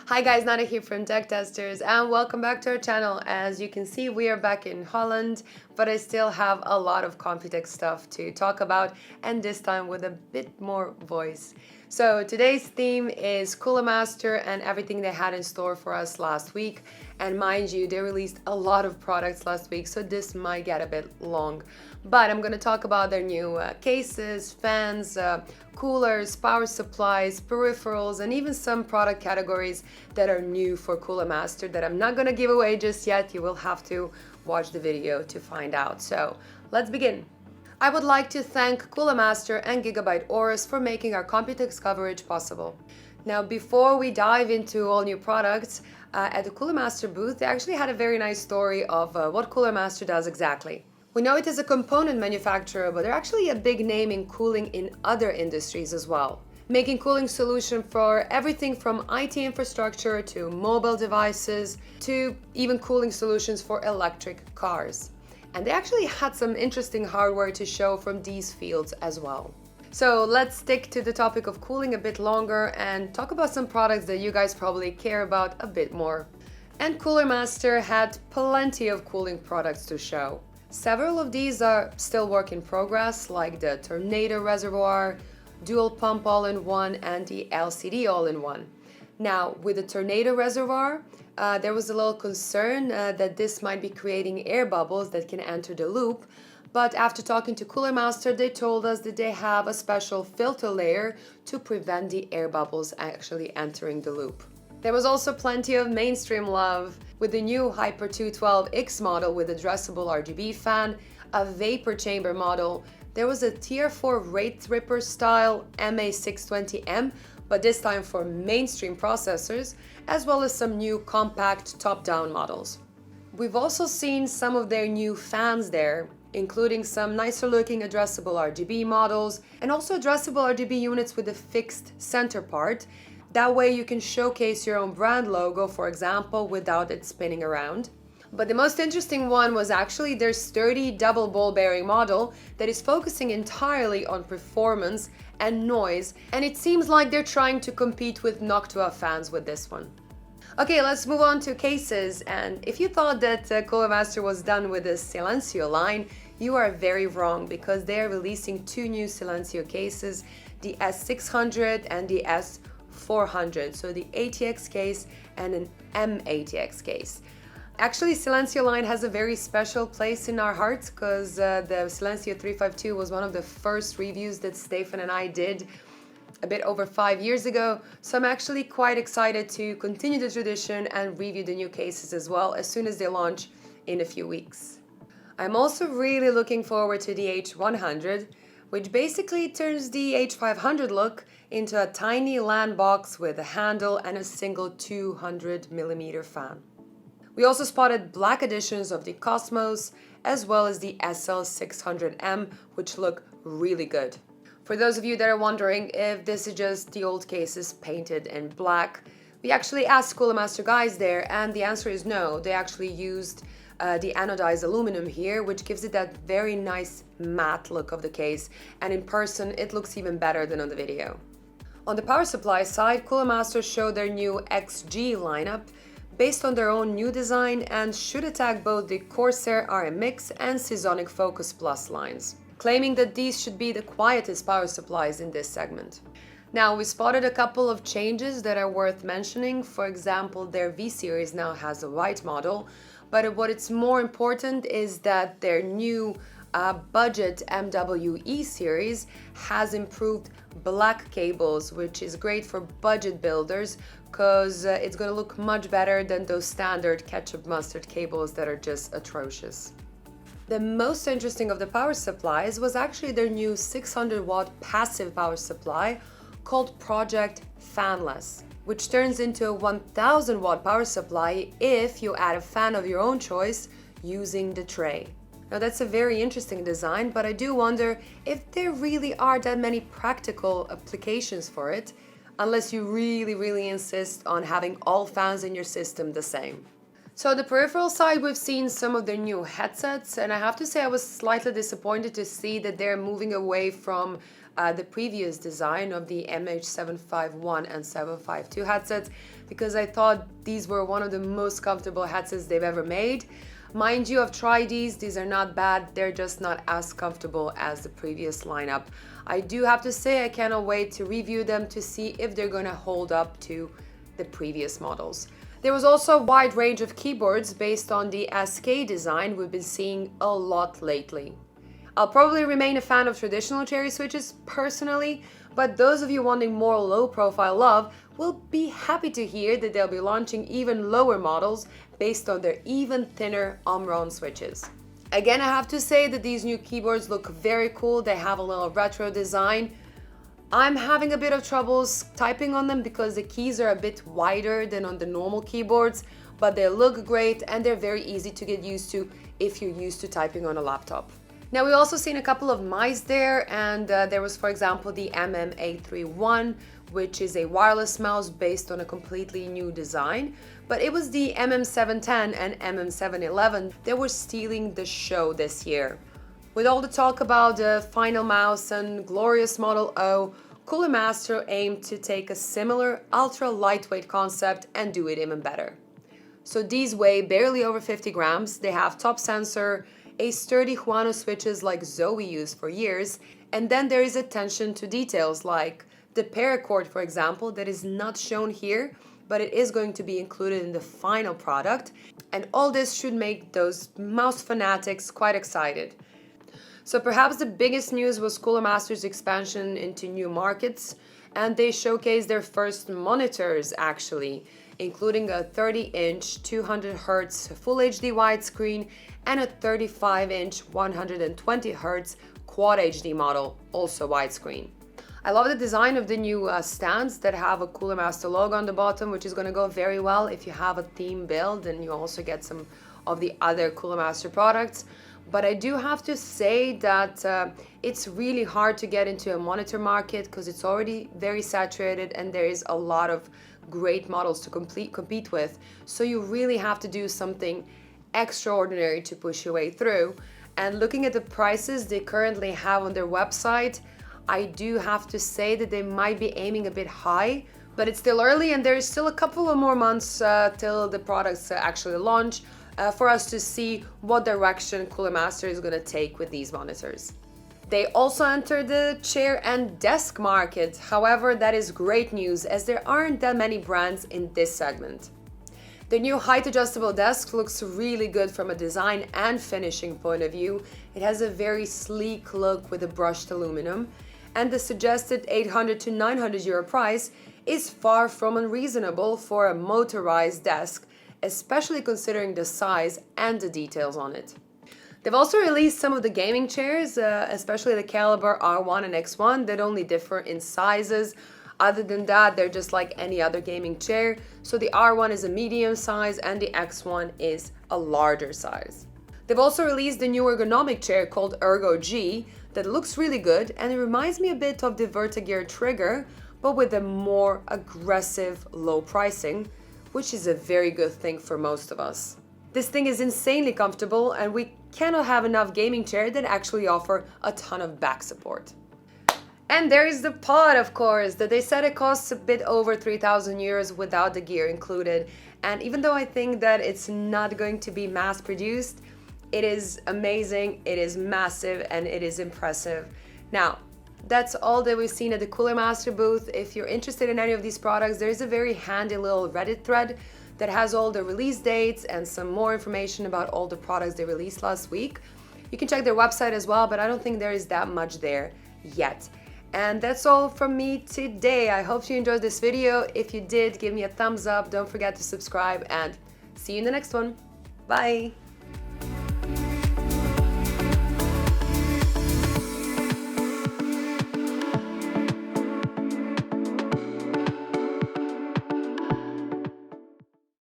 Hi guys, Nada here from Techtesters and welcome back to our channel. As you can see, we are back in Holland, but I still have a lot of Computex stuff to talk about, and this time with a bit more voice. So today's theme is Cooler Mater and everything they had in store for us last week. And mind you, they released a lot of products last week, so this might get a bit long. But I'm going to talk about their new cases, fans, coolers, power supplies, peripherals, and even some product categories that are new for Cooler Mater that I'm not going to give away just yet. You will have to watch the video to find out. So let's begin. I would like to thank Cooler Mater and Gigabyte Aorus for making our Computex coverage possible. Now, before we dive into all new products, at the Cooler Mater booth, they actually had a very nice story of what Cooler Mater does exactly. We know it is a component manufacturer, but they're actually a big name in cooling in other industries as well, making cooling solutions for everything from IT infrastructure to mobile devices to even cooling solutions for electric cars. And they actually had some interesting hardware to show from these fields as well. So let's stick to the topic of cooling a bit longer and talk about some products that you guys probably care about a bit more. And Cooler Mater had plenty of cooling products to show. Several of these are still work in progress, like the Tornado Reservoir, Dual Pump All-in-One, and the LCD All-in-One. Now, with the Tornado Reservoir, there was a little concern that this might be creating air bubbles that can enter the loop, but after talking to Cooler Mater, they told us that they have a special filter layer to prevent the air bubbles actually entering the loop. There was also plenty of mainstream love with the new Hyper 212X model with addressable RGB fan, a vapor chamber model. There was a Tier 4 Rate Ripper style MA620M, but this time for mainstream processors, as well as some new compact top-down models. We've also seen some of their new fans there, including some nicer looking addressable RGB models and also addressable RGB units with a fixed center part. That way you can showcase your own brand logo, for example, without it spinning around. But the most interesting one was actually their sturdy double ball bearing model that is focusing entirely on performance and noise, and it seems like they're trying to compete with Noctua fans with this one. Okay, let's move on to cases, and if you thought that Cooler Mater was done with the Silencio line, you are very wrong, because they are releasing two new Silencio cases, the S600 and the S400, so the ATX case and an M-ATX case. Actually, Silencio line has a very special place in our hearts because the Silencio 352 was one of the first reviews that Stefan and I did a bit over 5 years ago, so I'm actually quite excited to continue the tradition and review the new cases as well as soon as they launch in a few weeks. I'm also really looking forward to the H100, which basically turns the H500 look into a tiny LAN box with a handle and a single 200mm fan. We also spotted black editions of the Cosmos as well as the SL600M, which look really good. For those of you that are wondering if this is just the old cases painted in black, we actually asked Cooler Mater guys there, and the answer is no. They actually used the anodized aluminum here, which gives it that very nice matte look of the case, and in person it looks even better than on the video. On the power supply side, Cooler Mater showed their new XG lineup based on their own new design and should attack both the Corsair RMX and Seasonic Focus Plus lines, claiming that these should be the quietest power supplies in this segment. Now, we spotted a couple of changes that are worth mentioning. For example, their V-Series now has a white model, but what it's more important is that their new budget MWE series has improved black cables, which is great for budget builders because it's going to look much better than those standard ketchup mustard cables that are just atrocious. The most interesting of the power supplies was actually their new 600 watt passive power supply called Project Fanless, which turns into a 1000 watt power supply if you add a fan of your own choice using the tray. Now that's a very interesting design, but I do wonder if there really are that many practical applications for it, unless you really insist on having all fans in your system the same. So the peripheral side, we've seen some of their new headsets, and I have to say I was slightly disappointed to see that they're moving away from the previous design of the MH751 and 752 headsets, because I thought these were one of the most comfortable headsets they've ever made. Mind you, I've tried these are not bad, they're just not as comfortable as the previous lineup. I do have to say I cannot wait to review them to see if they're gonna hold up to the previous models. There was also a wide range of keyboards based on the SK design we've been seeing a lot lately. I'll probably remain a fan of traditional cherry switches personally, but those of you wanting more low-profile love will be happy to hear that they'll be launching even lower models based on their even thinner Omron switches. Again, I have to say that these new keyboards look very cool. They have a little retro design. I'm having a bit of troubles typing on them because the keys are a bit wider than on the normal keyboards, but they look great and they're very easy to get used to if you're used to typing on a laptop. Now, we also seen a couple of mice there, and there was, for example, the MM831, which is a wireless mouse based on a completely new design, but it was the MM710 and MM711 that were stealing the show this year. With all the talk about the final mouse and glorious Model O, Cooler Mater aimed to take a similar ultra lightweight concept and do it even better. So these weigh barely over 50 grams, they have top sensor, a sturdy Huano switches like Zoe used for years, and then there is attention to details like the paracord, for example, that is not shown here, but it is going to be included in the final product, and all this should make those mouse fanatics quite excited. So perhaps the biggest news was Cooler Mater's expansion into new markets, and they showcased their first monitors actually, including a 30-inch 200Hz Full HD widescreen and a 35-inch 120Hz Quad HD model, also widescreen. I love the design of the new stands that have a Cooler Mater logo on the bottom, which is going to go very well if you have a theme build and you also get some of the other Cooler Mater products. But I do have to say that it's really hard to get into a monitor market because it's already very saturated and there is a lot of great models to compete with. So you really have to do something extraordinary to push your way through. And looking at the prices they currently have on their website, I do have to say that they might be aiming a bit high, but it's still early and there is still a couple of more months till the products actually launch for us to see what direction Cooler Mater is going to take with these monitors. They also entered the chair and desk market. However, that is great news as there aren't that many brands in this segment. The new height adjustable desk looks really good from a design and finishing point of view. It has a very sleek look with a brushed aluminum, and the suggested 800 to 900 euro price is far from unreasonable for a motorized desk, especially considering the size and the details on it. They've also released some of the gaming chairs, especially the Caliber R1 and X1, that only differ in sizes. Other than that, they're just like any other gaming chair. So the R1 is a medium size and the X1 is a larger size. They've also released a new ergonomic chair called Ergo G that looks really good, and it reminds me a bit of the Vertigear Trigger, but with a more aggressive low pricing, which is a very good thing for most of us. This thing is insanely comfortable, and we cannot have enough gaming chairs that actually offer a ton of back support. And there is the pod, of course, that they said it costs a bit over 3,000 euros without the gear included. And even though I think that it's not going to be mass produced, it is amazing, it is massive, and it is impressive. Now, that's all that we've seen at the Cooler Mater booth. If you're interested in any of these products, there is a very handy little Reddit thread that has all the release dates and some more information about all the products they released last week. You can check their website as well, but I don't think there is that much there yet. And that's all from me today. I hope you enjoyed this video. If you did, give me a thumbs up. Don't forget to subscribe and see you in the next one. Bye.